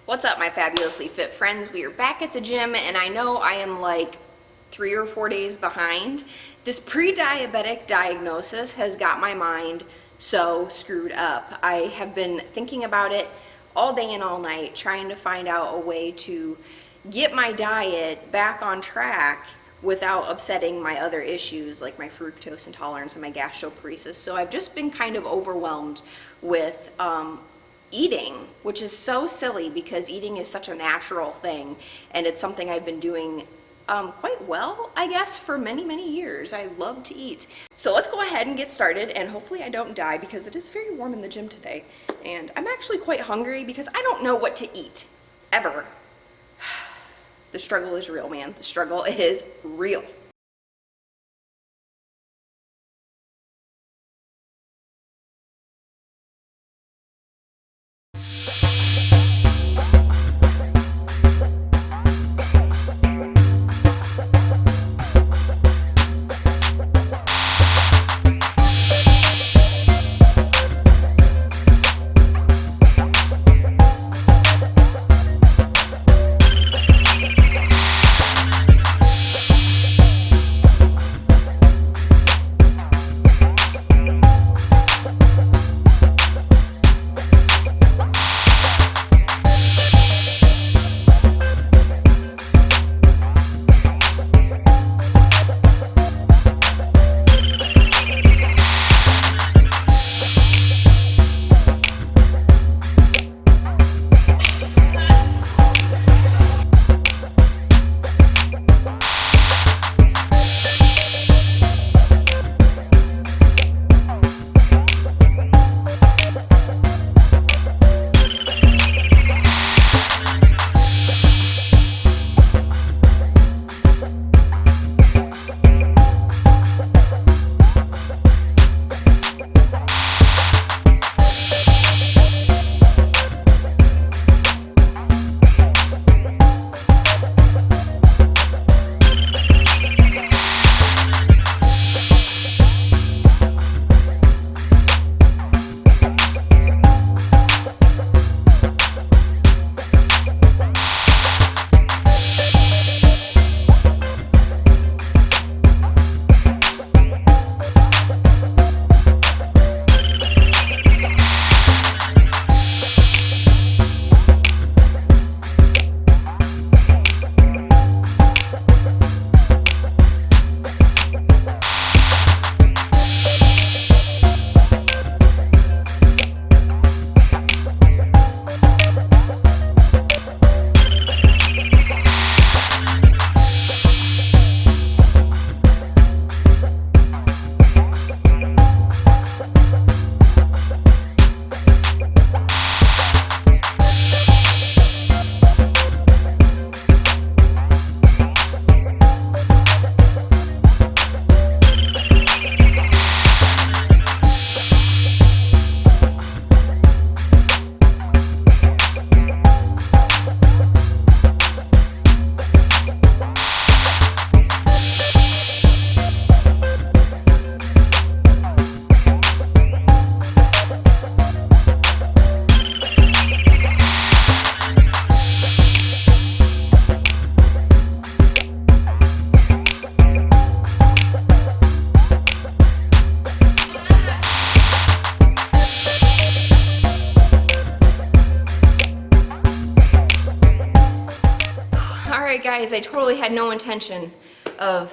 What's up, my fabulously fit friends? We are back at the gym, and I know I am like 3 or 4 days behind. This pre-diabetic diagnosis has got my mind so screwed up. I have been thinking about it all day and all night, trying to find out a way to get my diet back on track without upsetting my other issues like my fructose intolerance and my gastroparesis. So I've just been kind of overwhelmed with eating, which is so silly because eating is such a natural thing, and it's something I've been doing quite well, I guess, for many years. I love to eat. So let's go ahead and get started, and hopefully I don't die because it is very warm in the gym today, and I'm actually quite hungry because I don't know what to eat, ever. The struggle is real, man. The struggle is real. Alright guys, I totally had no intention of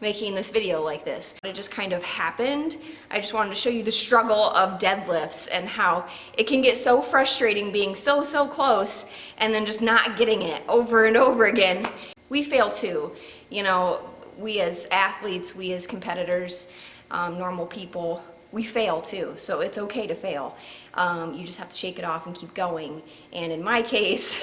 making this video like this. It just kind of happened. I just wanted to show you the struggle of deadlifts and how it can get so frustrating being so close and then just not getting it over and over again. We fail too. You know, we as athletes, we as competitors, normal people, we fail too, so it's okay to fail. You just have to shake it off and keep going. And in my case,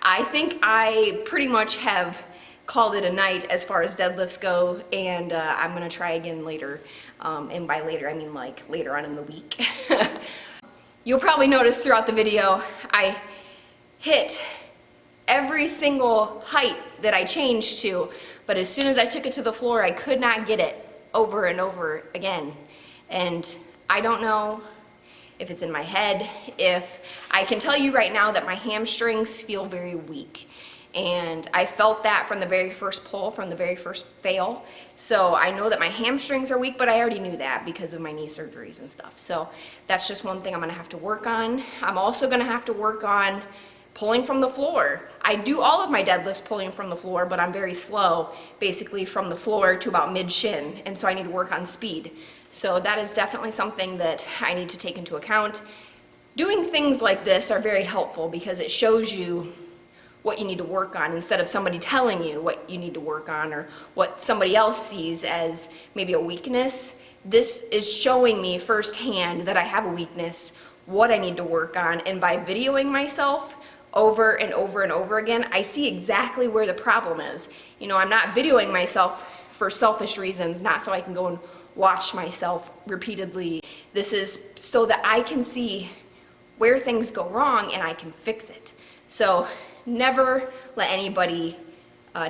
I think I pretty much have called it a night as far as deadlifts go, and I'm gonna try again later. And by later, I mean like later on in the week. You'll probably notice throughout the video, I hit every single height that I changed to, but as soon as I took it to the floor, I could not get it over and over again. And I don't know if it's in my head. If I can tell you right now that my hamstrings feel very weak. And I felt that from the very first pull, from the very first fail. So I know that my hamstrings are weak, but I already knew that because of my knee surgeries and stuff. So that's just one thing I'm gonna have to work on. I'm also gonna have to work on pulling from the floor. I do all of my deadlifts pulling from the floor, but I'm very slow, basically from the floor to about mid-shin, and so I need to work on speed. So that is definitely something that I need to take into account. Doing things like this are very helpful because it shows you what you need to work on instead of somebody telling you what you need to work on or what somebody else sees as maybe a weakness. This is showing me firsthand that I have a weakness, what I need to work on, and by videoing myself over and over and over again, I see exactly where the problem is. You know, I'm not videoing myself for selfish reasons, not so I can go and watch myself repeatedly. This is so that I can see where things go wrong and I can fix it. So never let anybody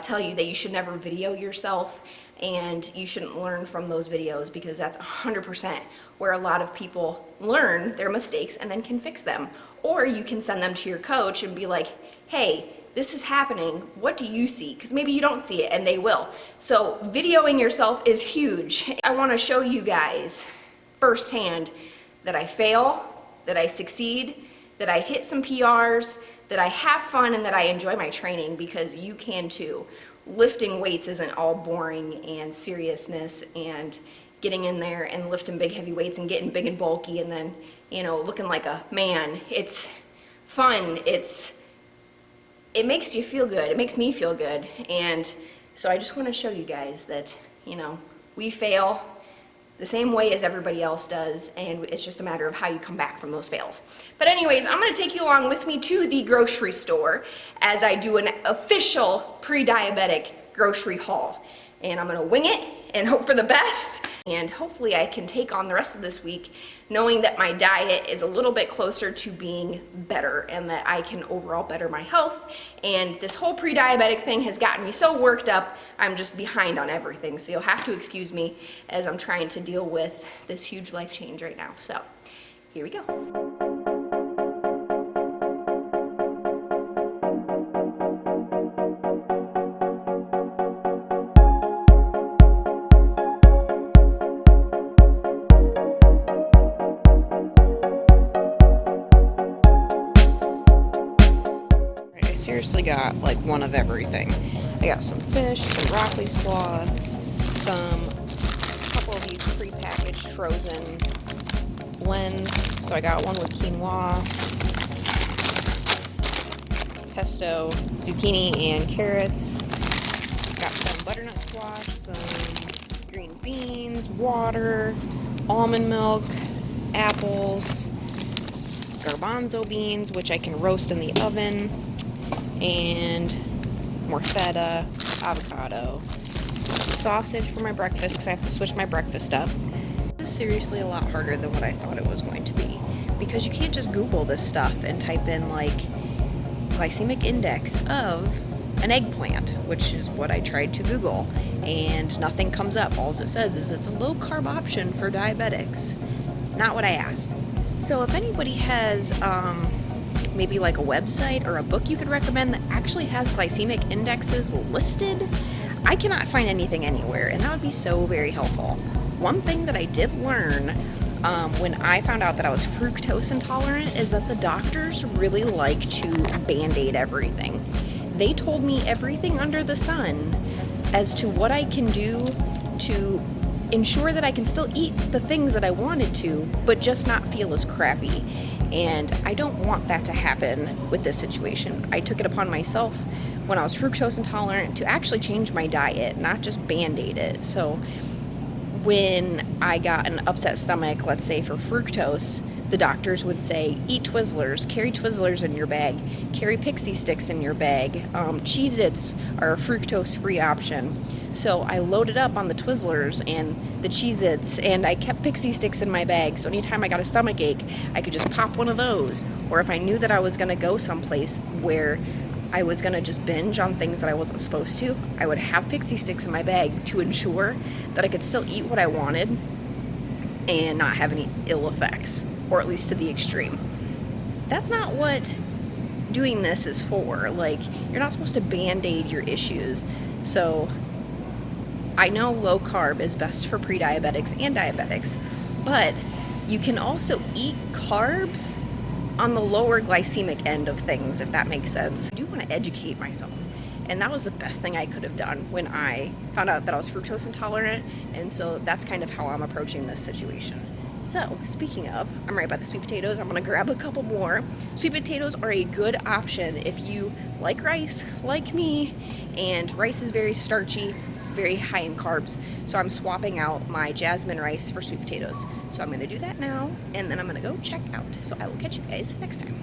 tell you that you should never video yourself and you shouldn't learn from those videos, because that's 100% where a lot of people learn their mistakes and then can fix them. Or you can send them to your coach and be like, hey, this is happening, what do you see? Because maybe you don't see it and they will. So videoing yourself is huge. I want to show you guys firsthand that I fail, that I succeed, that I hit some PRs, that I have fun, and that I enjoy my training, because you can too. Lifting weights isn't all boring and seriousness and getting in there and lifting big heavy weights and getting big and bulky and then, you know, looking like a man. It's fun. It makes you feel good. It makes me feel good. And so I just want to show you guys that, you know, we fail the same way as everybody else does, and it's just a matter of how you come back from those fails. But anyways, I'm going to take you along with me to the grocery store as I do an official pre-diabetic grocery haul. And I'm going to wing it and hope for the best. And hopefully I can take on the rest of this week knowing that my diet is a little bit closer to being better and that I can overall better my health. And this whole pre-diabetic thing has gotten me so worked up, I'm just behind on everything. So you'll have to excuse me as I'm trying to deal with this huge life change right now. So here we go. Seriously got like one of everything. I got some fish, some broccoli slaw, a couple of these pre-packaged frozen blends. So I got one with quinoa, pesto, zucchini, and carrots. Got some butternut squash, some green beans, water, almond milk, apples, garbanzo beans, which I can roast in the oven, and more feta, avocado, sausage for my breakfast because I have to switch my breakfast up. This is seriously a lot harder than what I thought it was going to be, because you can't just Google this stuff and type in like glycemic index of an eggplant, which is what I tried to Google, and nothing comes up. All it says is it's a low carb option for diabetics. Not what I asked. So if anybody has maybe like a website or a book you could recommend that actually has glycemic indexes listed, I cannot find anything anywhere, and that would be so very helpful. One thing that I did learn when I found out that I was fructose intolerant is that the doctors really like to band-aid everything. They told me everything under the sun as to what I can do to ensure that I can still eat the things that I wanted to, but just not feel as crappy. And I don't want that to happen with this situation. I took it upon myself when I was fructose intolerant to actually change my diet, not just band-aid it. So when I got an upset stomach, let's say for fructose, the doctors would say, eat Twizzlers, carry Twizzlers in your bag, carry Pixie Sticks in your bag. Cheez-Its are a fructose-free option. So I loaded up on the Twizzlers and the Cheez-Its, and I kept Pixie Sticks in my bag, so anytime I got a stomach ache, I could just pop one of those. Or if I knew that I was going to go someplace where I was going to just binge on things that I wasn't supposed to, I would have Pixie Sticks in my bag to ensure that I could still eat what I wanted and not have any ill effects. or at least to the extreme. That's not what doing this is for. Like, you're not supposed to band-aid your issues. So I know low carb is best for pre-diabetics and diabetics, but you can also eat carbs on the lower glycemic end of things, if that makes sense. I do want to educate myself, and that was the best thing I could have done when I found out that I was fructose intolerant, and so that's kind of how I'm approaching this situation. So, speaking of, I'm right by the sweet potatoes. I'm gonna grab a couple more. Sweet potatoes are a good option if you like rice, like me, and rice is very starchy, very high in carbs. So I'm swapping out my jasmine rice for sweet potatoes. So I'm gonna do that now, and then I'm gonna go check out. So I will catch you guys next time.